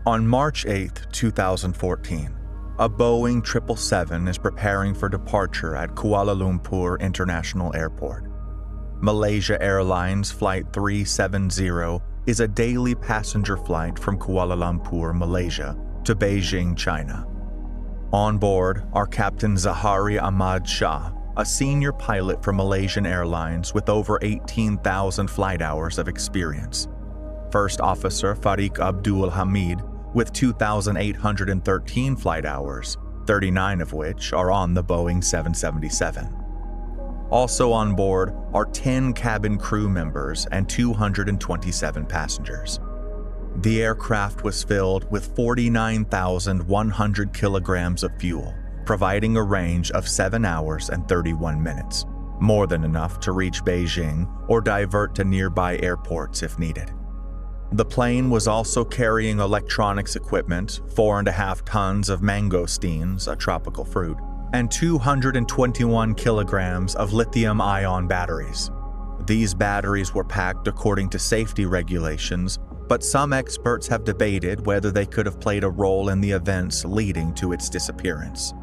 On March 8, 2014, a Boeing 777 is preparing for departure at Kuala Lumpur International Airport. Malaysia Airlines Flight 370 is a daily passenger flight from Kuala Lumpur, Malaysia, to Beijing, China. On board are Captain Zahari Ahmad Shah, a senior pilot for Malaysian Airlines with over 18,000 flight hours of experience. First Officer Fariq Abdul Hamid, with 2,813 flight hours, 39 of which are on the Boeing 777. Also on board are 10 cabin crew members and 227 passengers. The aircraft was filled with 49,100 kilograms of fuel, providing a range of 7 hours and 31 minutes, more than enough to reach Beijing or divert to nearby airports if needed. The plane was also carrying electronics equipment, 4.5 tons of mangosteens, a tropical fruit, and 221 kilograms of lithium-ion batteries. These batteries were packed according to safety regulations, but some experts have debated whether they could have played a role in the events leading to its disappearance.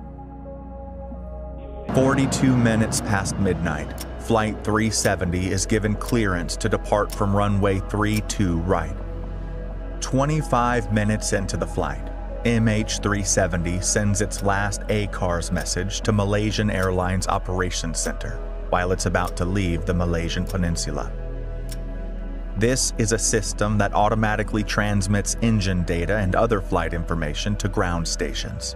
42 minutes past midnight, Flight 370 is given clearance to depart from runway 32 right. 25 minutes into the flight, MH370 sends its last ACARS message to Malaysian Airlines Operations Center while it's about to leave the Malaysian peninsula. This is a system that automatically transmits engine data and other flight information to ground stations.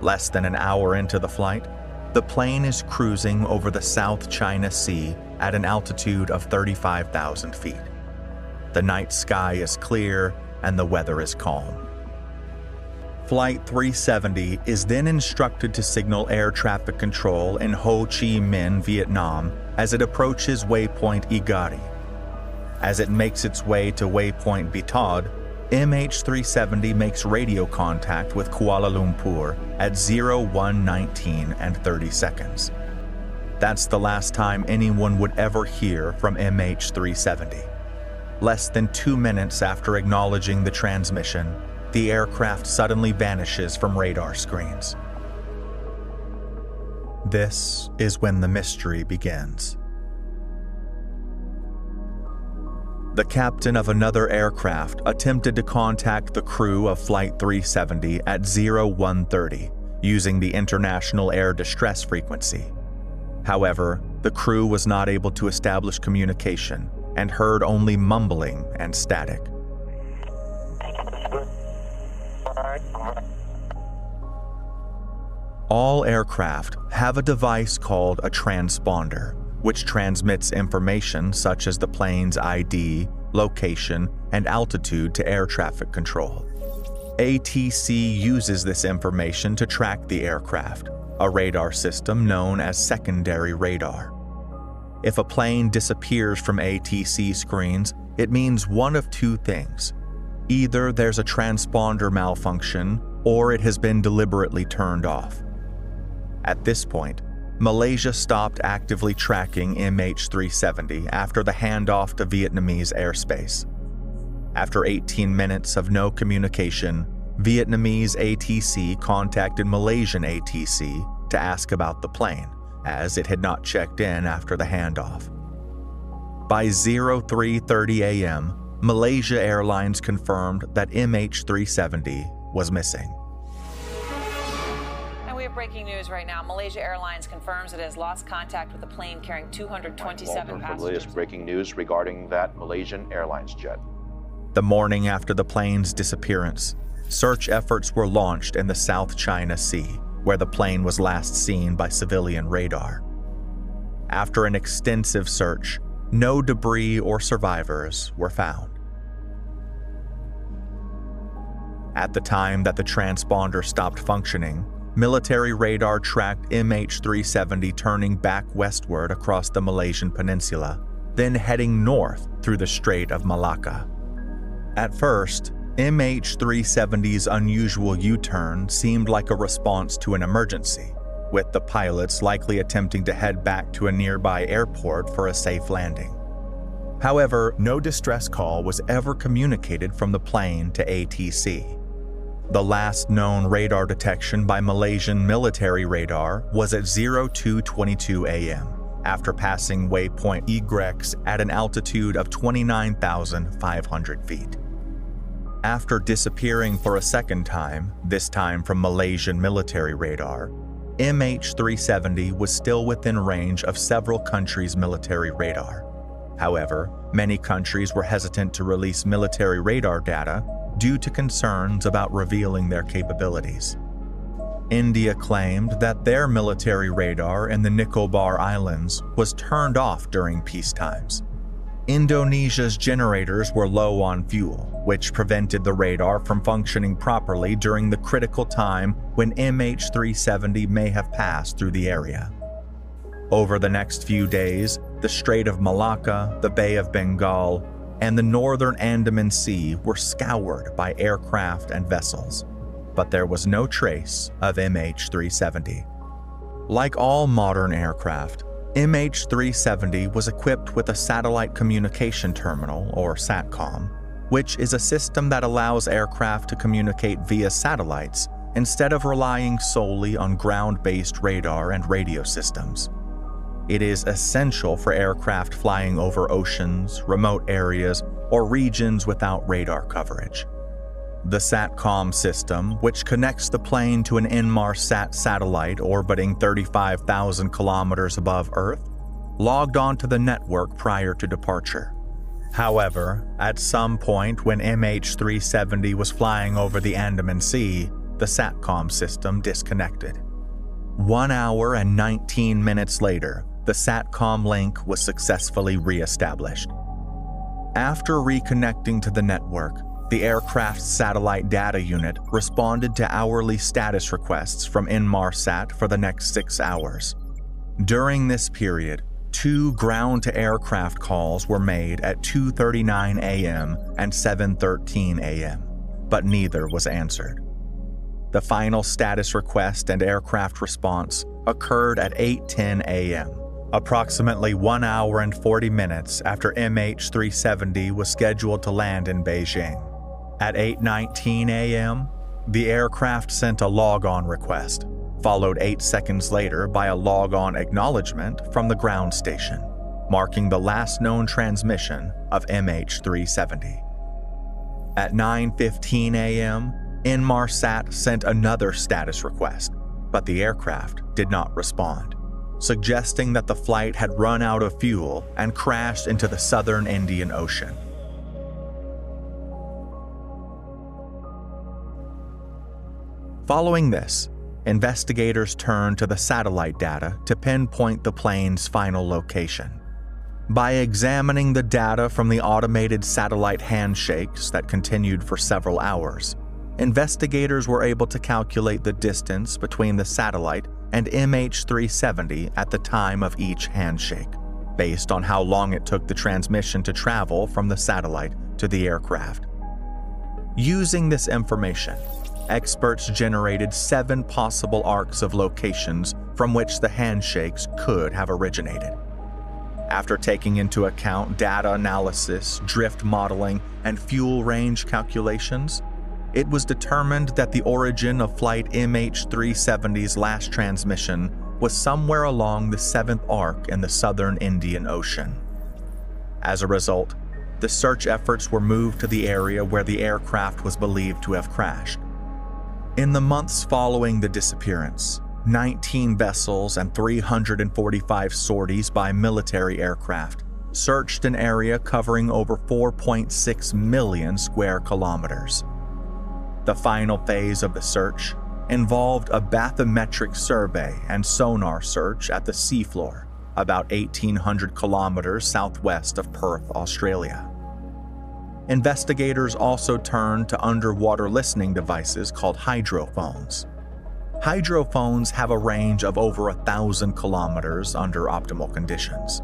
Less than an hour into the flight, the plane is cruising over the South China Sea at an altitude of 35,000 feet. The night sky is clear and the weather is calm. Flight 370 is then instructed to signal air traffic control in Ho Chi Minh, Vietnam, as it approaches waypoint Igari. As it makes its way to waypoint Bitad, MH370 makes radio contact with Kuala Lumpur at 01:19 and 30 seconds. That's the last time anyone would ever hear from MH370. Less than 2 minutes after acknowledging the transmission, the aircraft suddenly vanishes from radar screens. This is when the mystery begins. The captain of another aircraft attempted to contact the crew of Flight 370 at 01:30 using the International Air Distress Frequency. However, the crew was not able to establish communication and heard only mumbling and static. All aircraft have a device called a transponder, which transmits information such as the plane's ID, location, and altitude to air traffic control. ATC uses this information to track the aircraft, a radar system known as secondary radar. If a plane disappears from ATC screens, it means one of two things. Either there's a transponder malfunction, or it has been deliberately turned off. At this point, Malaysia stopped actively tracking MH370 after the handoff to Vietnamese airspace. After 18 minutes of no communication, Vietnamese ATC contacted Malaysian ATC to ask about the plane, as it had not checked in after the handoff. By 03:30 a.m., Malaysia Airlines confirmed that MH370 was missing. We have breaking news right now. Malaysia Airlines confirms it has lost contact with a plane carrying 227 passengers. For the latest breaking news regarding that Malaysian Airlines jet. The morning after the plane's disappearance, search efforts were launched in the South China Sea, where the plane was last seen by civilian radar. After an extensive search, no debris or survivors were found. At the time that the transponder stopped functioning, military radar tracked MH370 turning back westward across the Malaysian peninsula, then heading north through the Strait of Malacca. At first, MH370's unusual U-turn seemed like a response to an emergency, with the pilots likely attempting to head back to a nearby airport for a safe landing. However, no distress call was ever communicated from the plane to ATC. The last known radar detection by Malaysian military radar was at 02:22 a.m. after passing waypoint egrets at an altitude of 29,500 feet. After disappearing for a second time, this time from Malaysian military radar, MH370 was still within range of several countries' military radar. However, many countries were hesitant to release military radar data due to concerns about revealing their capabilities. India claimed that their military radar in the Nicobar Islands was turned off during peace times. Indonesia's generators were low on fuel, which prevented the radar from functioning properly during the critical time when MH370 may have passed through the area. Over the next few days, the Strait of Malacca, the Bay of Bengal, and the northern Andaman Sea were scoured by aircraft and vessels, but there was no trace of MH370. Like all modern aircraft, MH370 was equipped with a satellite communication terminal, or SATCOM, which is a system that allows aircraft to communicate via satellites instead of relying solely on ground-based radar and radio systems. It is essential for aircraft flying over oceans, remote areas, or regions without radar coverage. The SATCOM system, which connects the plane to an Inmarsat satellite orbiting 35,000 kilometers above Earth, logged onto the network prior to departure. However, at some point when MH370 was flying over the Andaman Sea, the SATCOM system disconnected. 1 hour and 19 minutes later, the SATCOM link was successfully re-established. After reconnecting to the network, the aircraft's satellite data unit responded to hourly status requests from Inmarsat for the next 6 hours. During this period, 2 ground-to-aircraft calls were made at 2:39 a.m. and 7:13 a.m., but neither was answered. The final status request and aircraft response occurred at 8:10 a.m., approximately 1 hour and 40 minutes after MH370 was scheduled to land in Beijing. At 8:19 a.m., the aircraft sent a log-on request, followed 8 seconds later by a log-on acknowledgement from the ground station, marking the last known transmission of MH370. At 9:15 a.m., Inmarsat sent another status request, but the aircraft did not respond, suggesting that the flight had run out of fuel and crashed into the southern Indian Ocean. Following this, investigators turned to the satellite data to pinpoint the plane's final location. By examining the data from the automated satellite handshakes that continued for several hours, investigators were able to calculate the distance between the satellite and MH370 at the time of each handshake, based on how long it took the transmission to travel from the satellite to the aircraft. Using this information, experts generated 7 possible arcs of locations from which the handshakes could have originated. After taking into account data analysis, drift modeling, and fuel range calculations, it was determined that the origin of flight MH370's last transmission was somewhere along the 7th arc in the southern Indian Ocean. As a result, the search efforts were moved to the area where the aircraft was believed to have crashed. In the months following the disappearance, 19 vessels and 345 sorties by military aircraft searched an area covering over 4.6 million square kilometers. The final phase of the search involved a bathymetric survey and sonar search at the seafloor, about 1,800 kilometers southwest of Perth, Australia. Investigators also turned to underwater listening devices called hydrophones. Hydrophones have a range of over 1,000 kilometers under optimal conditions.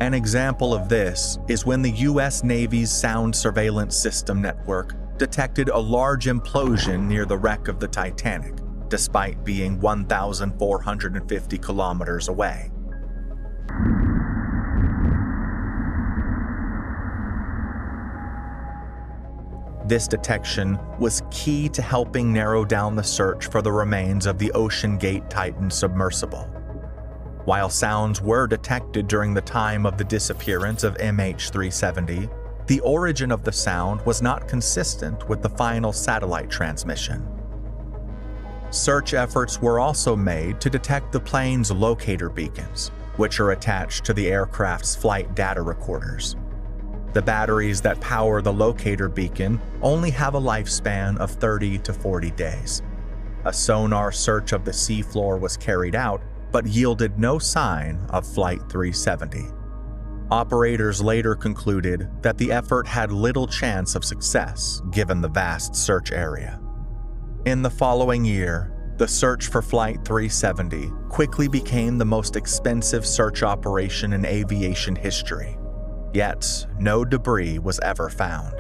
An example of this is when the U.S. Navy's Sound Surveillance System network detected a large implosion near the wreck of the Titanic, despite being 1,450 kilometers away. This detection was key to helping narrow down the search for the remains of the OceanGate Titan submersible. While sounds were detected during the time of the disappearance of MH370, the origin of the sound was not consistent with the final satellite transmission. Search efforts were also made to detect the plane's locator beacons, which are attached to the aircraft's flight data recorders. The batteries that power the locator beacon only have a lifespan of 30 to 40 days. A sonar search of the seafloor was carried out, but yielded no sign of Flight 370. Operators later concluded that the effort had little chance of success given the vast search area. In the following year, the search for Flight 370 quickly became the most expensive search operation in aviation history. Yet, no debris was ever found.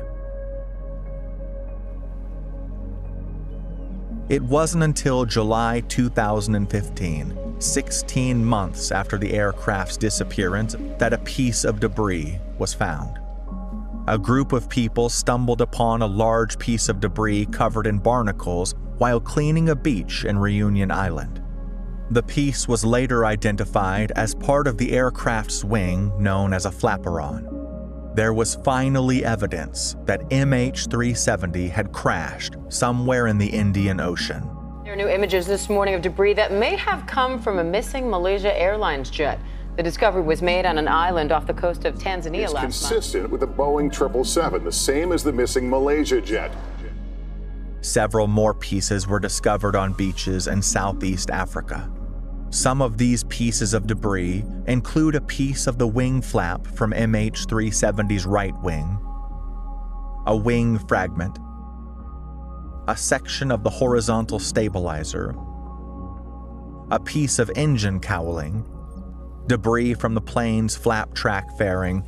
It wasn't until July 2015, 16 months after the aircraft's disappearance, that a piece of debris was found. A group of people stumbled upon a large piece of debris covered in barnacles while cleaning a beach in Reunion Island. The piece was later identified as part of the aircraft's wing known as a flaperon. There was finally evidence that MH370 had crashed somewhere in the Indian Ocean. There are new images this morning of debris that may have come from a missing Malaysia Airlines jet. The discovery was made on an island off the coast of Tanzania last month. It's consistent with the Boeing 777, the same as the missing Malaysia jet. Several more pieces were discovered on beaches in Southeast Africa. Some of these pieces of debris include a piece of the wing flap from MH370's right wing, a wing fragment, a section of the horizontal stabilizer, a piece of engine cowling, debris from the plane's flap track fairing,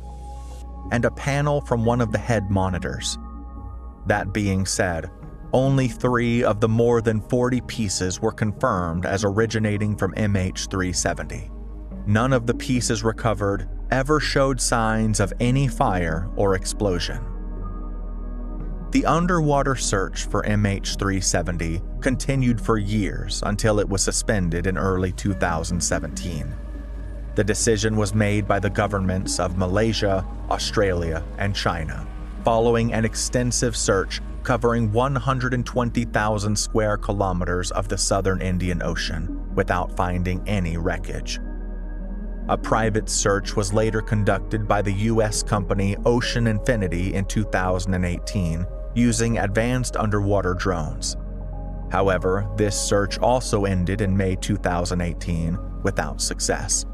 and a panel from one of the head monitors. That being said, only 3 of the more than 40 pieces were confirmed as originating from MH370. None of the pieces recovered ever showed signs of any fire or explosion. The underwater search for MH370 continued for years until it was suspended in early 2017. The decision was made by the governments of Malaysia, Australia, and China, following an extensive search covering 120,000 square kilometers of the southern Indian Ocean without finding any wreckage. A private search was later conducted by the U.S. company Ocean Infinity in 2018 using advanced underwater drones. However, this search also ended in May 2018 without success.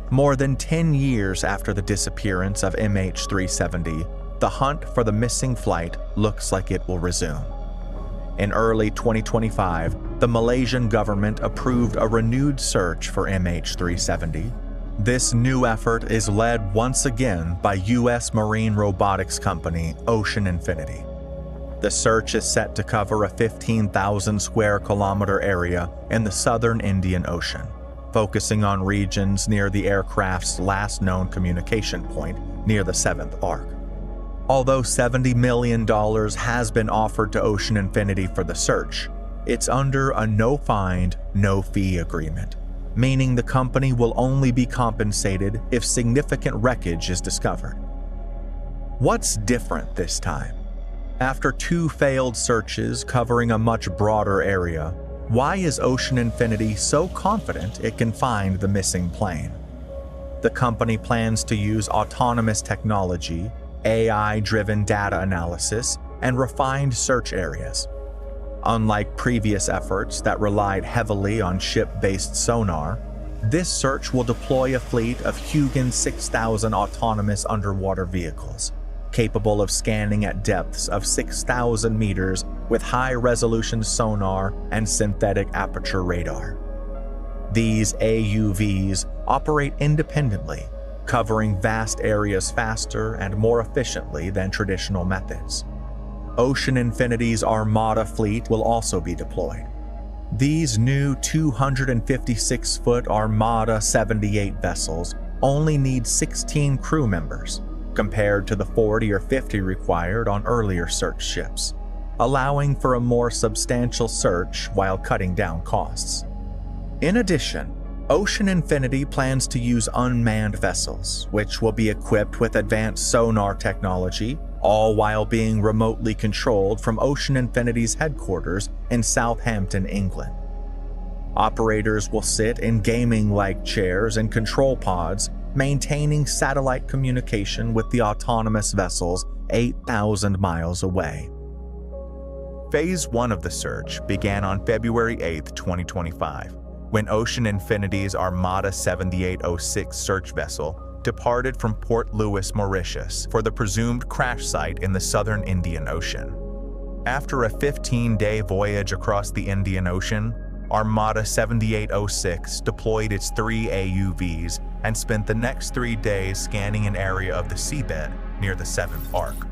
More than 10 years after the disappearance of MH370, the hunt for the missing flight looks like it will resume. In early 2025, the Malaysian government approved a renewed search for MH370. This new effort is led once again by U.S. marine robotics company Ocean Infinity. The search is set to cover a 15,000 square kilometer area in the southern Indian Ocean, focusing on regions near the aircraft's last known communication point near the 7th arc. Although $70 million has been offered to Ocean Infinity for the search, it's under a no-find, no-fee agreement, meaning the company will only be compensated if significant wreckage is discovered. What's different this time? After 2 failed searches covering a much broader area, why is Ocean Infinity so confident it can find the missing plane? The company plans to use autonomous technology, AI-driven data analysis, and refined search areas. Unlike previous efforts that relied heavily on ship-based sonar, this search will deploy a fleet of Hugin 6000 autonomous underwater vehicles, capable of scanning at depths of 6,000 meters with high-resolution sonar and synthetic aperture radar. These AUVs operate independently, covering vast areas faster and more efficiently than traditional methods. Ocean Infinity's Armada fleet will also be deployed. These new 256-foot Armada 78 vessels only need 16 crew members, compared to the 40 or 50 required on earlier search ships, allowing for a more substantial search while cutting down costs. In addition, Ocean Infinity plans to use unmanned vessels, which will be equipped with advanced sonar technology, all while being remotely controlled from Ocean Infinity's headquarters in Southampton, England. Operators will sit in gaming-like chairs and control pods, maintaining satellite communication with the autonomous vessels 8,000 miles away. Phase 1 of the search began on February 8, 2025, when Ocean Infinity's Armada 7806 search vessel departed from Port Louis, Mauritius, for the presumed crash site in the southern Indian Ocean. After a 15-day voyage across the Indian Ocean, Armada 7806 deployed its 3 AUVs and spent the next 3 days scanning an area of the seabed near the 7th Arc.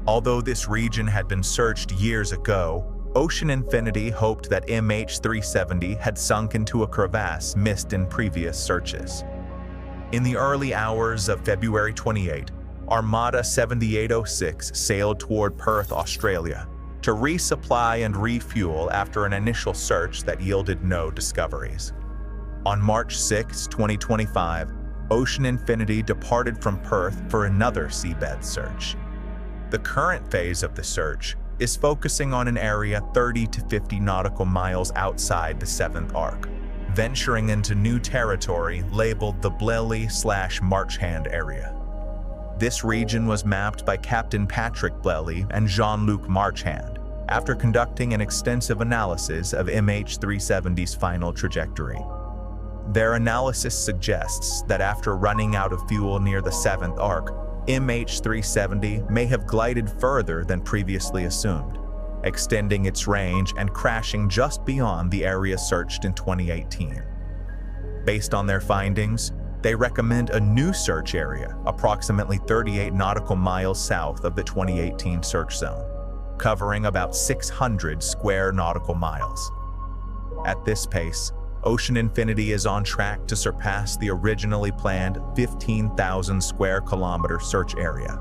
Although this region had been searched years ago, Ocean Infinity hoped that MH370 had sunk into a crevasse missed in previous searches. In the early hours of February 28, Armada 7806 sailed toward Perth, Australia, to resupply and refuel after an initial search that yielded no discoveries. On March 6, 2025, Ocean Infinity departed from Perth for another seabed search. The current phase of the search is focusing on an area 30 to 50 nautical miles outside the 7th Arc, venturing into new territory labeled the Blelly/Marchand area. This region was mapped by Captain Patrick Blelly and Jean-Luc Marchand after conducting an extensive analysis of MH370's final trajectory. Their analysis suggests that after running out of fuel near the 7th Arc, MH370 may have glided further than previously assumed, extending its range and crashing just beyond the area searched in 2018. Based on their findings, they recommend a new search area approximately 38 nautical miles south of the 2018 search zone, covering about 600 square nautical miles. At this pace, Ocean Infinity is on track to surpass the originally planned 15,000 square kilometer search area.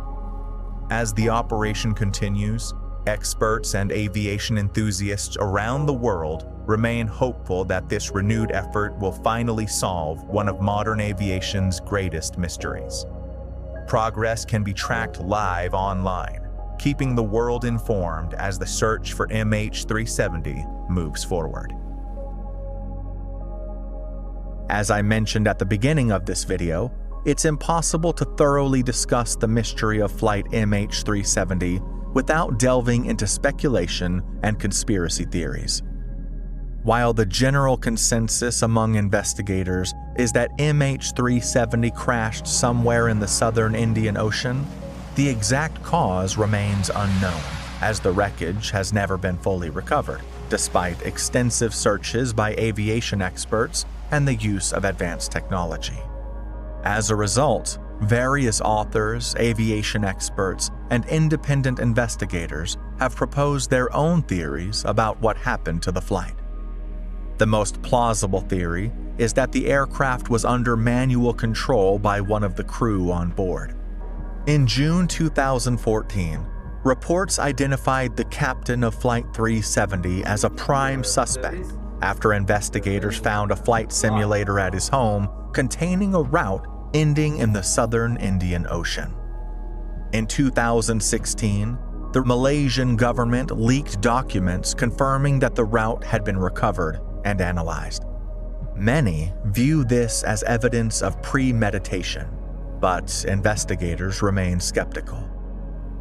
As the operation continues, experts and aviation enthusiasts around the world remain hopeful that this renewed effort will finally solve one of modern aviation's greatest mysteries. Progress can be tracked live online, keeping the world informed as the search for MH370 moves forward. As I mentioned at the beginning of this video, it's impossible to thoroughly discuss the mystery of flight MH370 without delving into speculation and conspiracy theories. While the general consensus among investigators is that MH370 crashed somewhere in the southern Indian Ocean, the exact cause remains unknown, as the wreckage has never been fully recovered, despite extensive searches by aviation experts and the use of advanced technology. As a result, various authors, aviation experts, and independent investigators have proposed their own theories about what happened to the flight. The most plausible theory is that the aircraft was under manual control by one of the crew on board. In June 2014, reports identified the captain of Flight 370 as a prime suspect after investigators found a flight simulator at his home containing a route ending in the southern Indian Ocean. In 2016, the Malaysian government leaked documents confirming that the route had been recovered and analyzed. Many view this as evidence of premeditation, but investigators remain skeptical.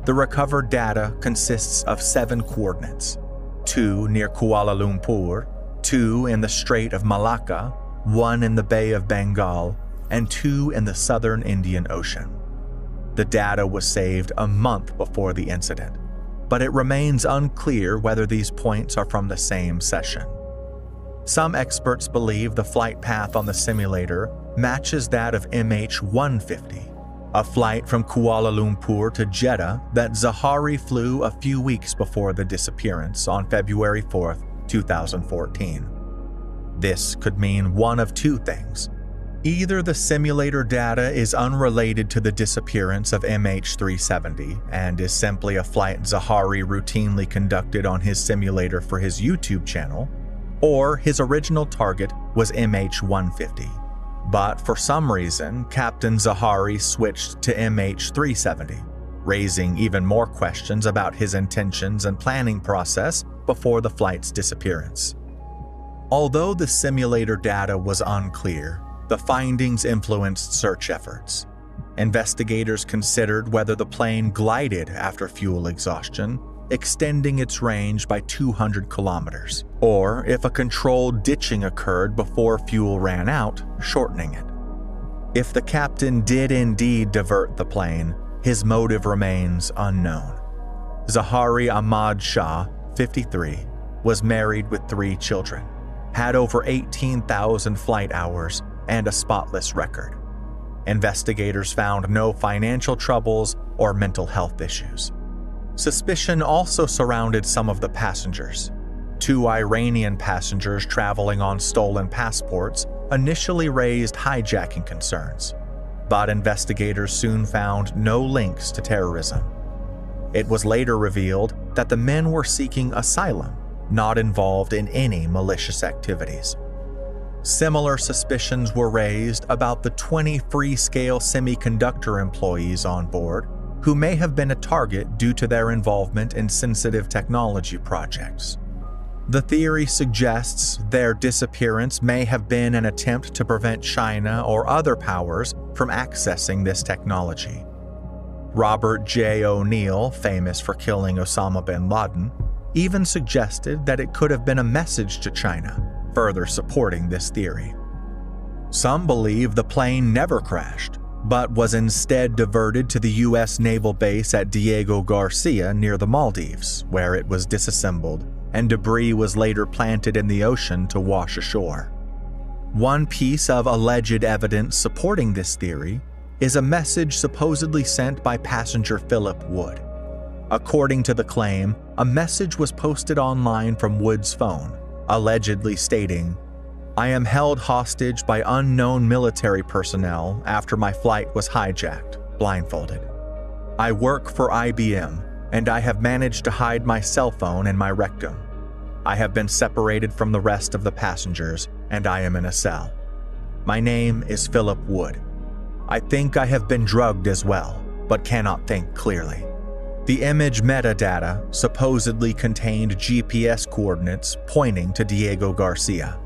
The recovered data consists of 7 coordinates: 2 near Kuala Lumpur, 2 in the Strait of Malacca, 1 in the Bay of Bengal, and 2 in the southern Indian Ocean. The data was saved a month before the incident, but it remains unclear whether these points are from the same session. Some experts believe the flight path on the simulator matches that of MH370, a flight from Kuala Lumpur to Jeddah that Zahari flew a few weeks before the disappearance on February 4, 2014. This could mean one of 2 things. Either the simulator data is unrelated to the disappearance of MH370 and is simply a flight Zaharie routinely conducted on his simulator for his YouTube channel, or his original target was MH150. But for some reason, Captain Zaharie switched to MH370, raising even more questions about his intentions and planning process before the flight's disappearance. Although the simulator data was unclear, the findings influenced search efforts. Investigators considered whether the plane glided after fuel exhaustion, extending its range by 200 kilometers, or if a controlled ditching occurred before fuel ran out, shortening it. If the captain did indeed divert the plane, his motive remains unknown. Zaharie Ahmad Shah, 53, was married with 3 children, had over 18,000 flight hours, and a spotless record. Investigators found no financial troubles or mental health issues. Suspicion also surrounded some of the passengers. 2 Iranian passengers traveling on stolen passports initially raised hijacking concerns, but investigators soon found no links to terrorism. It was later revealed that the men were seeking asylum, not involved in any malicious activities. Similar suspicions were raised about the 20 Freescale semiconductor employees on board who may have been a target due to their involvement in sensitive technology projects. The theory suggests their disappearance may have been an attempt to prevent China or other powers from accessing this technology. Robert J. O'Neill, famous for killing Osama bin Laden, even suggested that it could have been a message to China, further supporting this theory. Some believe the plane never crashed, but was instead diverted to the U.S. naval base at Diego Garcia near the Maldives, where it was disassembled, and debris was later planted in the ocean to wash ashore. One piece of alleged evidence supporting this theory is a message supposedly sent by passenger Philip Wood. According to the claim, a message was posted online from Wood's phone, allegedly stating, "I am held hostage by unknown military personnel after my flight was hijacked, blindfolded. I work for IBM, and I have managed to hide my cell phone in my rectum. I have been separated from the rest of the passengers, and I am in a cell. My name is Philip Wood. I think I have been drugged as well, but cannot think clearly." The image metadata supposedly contained GPS coordinates pointing to Diego Garcia.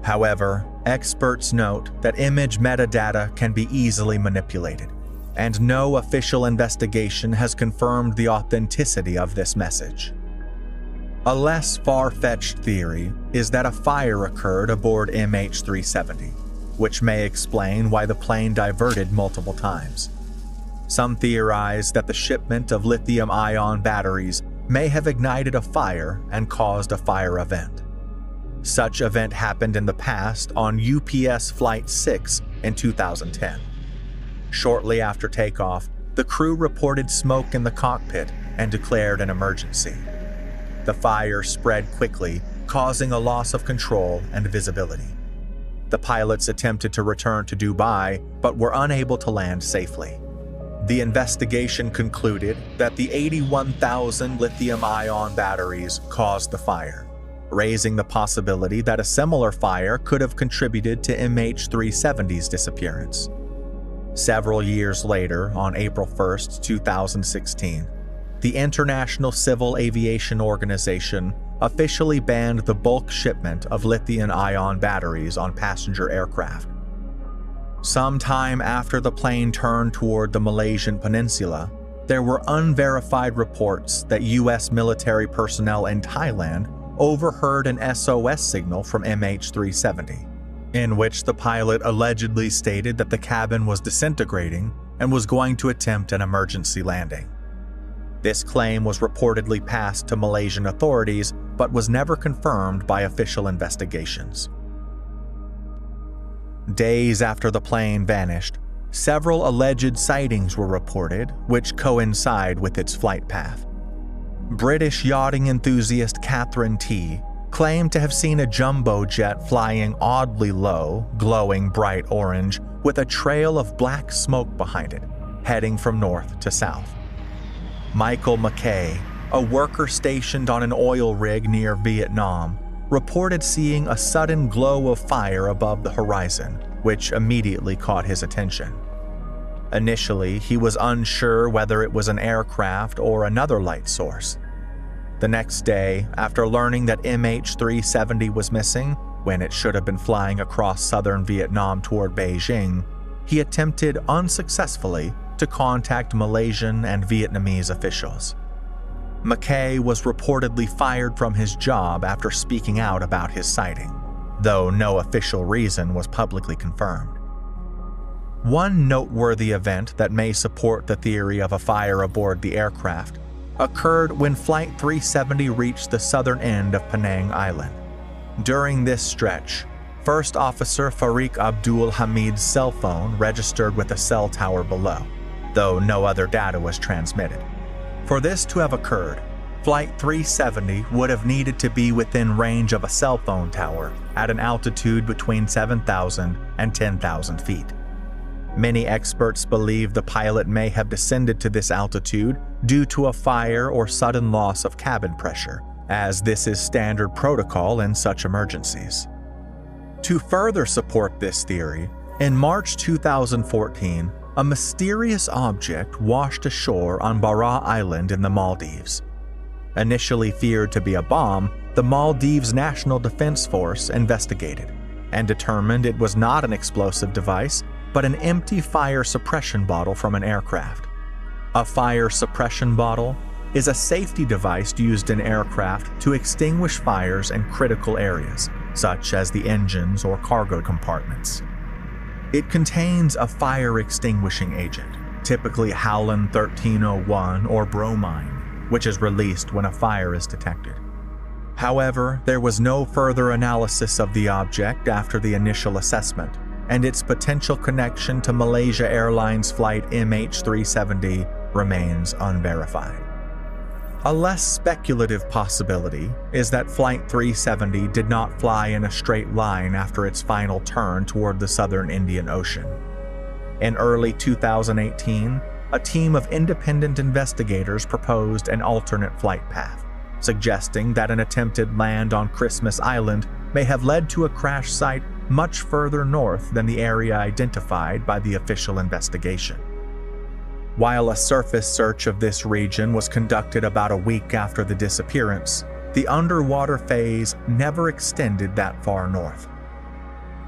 However, experts note that image metadata can be easily manipulated, and no official investigation has confirmed the authenticity of this message. A less far-fetched theory is that a fire occurred aboard MH370, which may explain why the plane diverted multiple times. Some theorize that the shipment of lithium-ion batteries may have ignited a fire and caused a fire event. Such event happened in the past on UPS Flight 6 in 2010. Shortly after takeoff, the crew reported smoke in the cockpit and declared an emergency. The fire spread quickly, causing a loss of control and visibility. The pilots attempted to return to Dubai, but were unable to land safely. The investigation concluded that the 81,000 lithium-ion batteries caused the fire, raising the possibility that a similar fire could have contributed to MH370's disappearance. Several years later, on April 1, 2016, the International Civil Aviation Organization officially banned the bulk shipment of lithium-ion batteries on passenger aircraft. Sometime after the plane turned toward the Malaysian peninsula, there were unverified reports that U.S. military personnel in Thailand overheard an SOS signal from MH370, in which the pilot allegedly stated that the cabin was disintegrating and was going to attempt an emergency landing. This claim was reportedly passed to Malaysian authorities, but was never confirmed by official investigations. Days after the plane vanished, several alleged sightings were reported, which coincide with its flight path. British yachting enthusiast Catherine T claimed to have seen a jumbo jet flying oddly low, glowing bright orange, with a trail of black smoke behind it, heading from north to south. Michael McKay, a worker stationed on an oil rig near Vietnam, reported seeing a sudden glow of fire above the horizon, which immediately caught his attention. Initially, he was unsure whether it was an aircraft or another light source. The next day, after learning that MH370 was missing, when it should have been flying across southern Vietnam toward Beijing, he attempted unsuccessfully to contact Malaysian and Vietnamese officials. McKay was reportedly fired from his job after speaking out about his sighting, though no official reason was publicly confirmed. One noteworthy event that may support the theory of a fire aboard the aircraft occurred when Flight 370 reached the southern end of Penang Island. During this stretch, First Officer Farik Abdul Hamid's cell phone registered with a cell tower below, though no other data was transmitted. For this to have occurred, Flight 370 would have needed to be within range of a cell phone tower at an altitude between 7,000 and 10,000 feet. Many experts believe the pilot may have descended to this altitude due to a fire or sudden loss of cabin pressure, as this is standard protocol in such emergencies. To further support this theory, in March 2014, a mysterious object washed ashore on Bara Island in the Maldives. Initially feared to be a bomb, the Maldives National Defense Force investigated and determined it was not an explosive device, but an empty fire suppression bottle from an aircraft. A fire suppression bottle is a safety device used in aircraft to extinguish fires in critical areas, such as the engines or cargo compartments. It contains a fire extinguishing agent, typically Halon 1301 or bromine, which is released when a fire is detected. However, there was no further analysis of the object after the initial assessment, and its potential connection to Malaysia Airlines flight MH370 remains unverified. A less speculative possibility is that Flight 370 did not fly in a straight line after its final turn toward the southern Indian Ocean. In early 2018, a team of independent investigators proposed an alternate flight path, suggesting that an attempted land on Christmas Island may have led to a crash site much further north than the area identified by the official investigation. While a surface search of this region was conducted about a week after the disappearance, the underwater phase never extended that far north.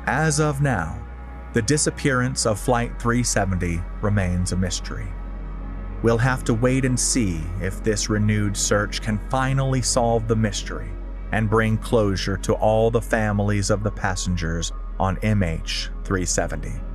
As of now, the disappearance of Flight 370 remains a mystery. We'll have to wait and see if this renewed search can finally solve the mystery and bring closure to all the families of the passengers on MH370.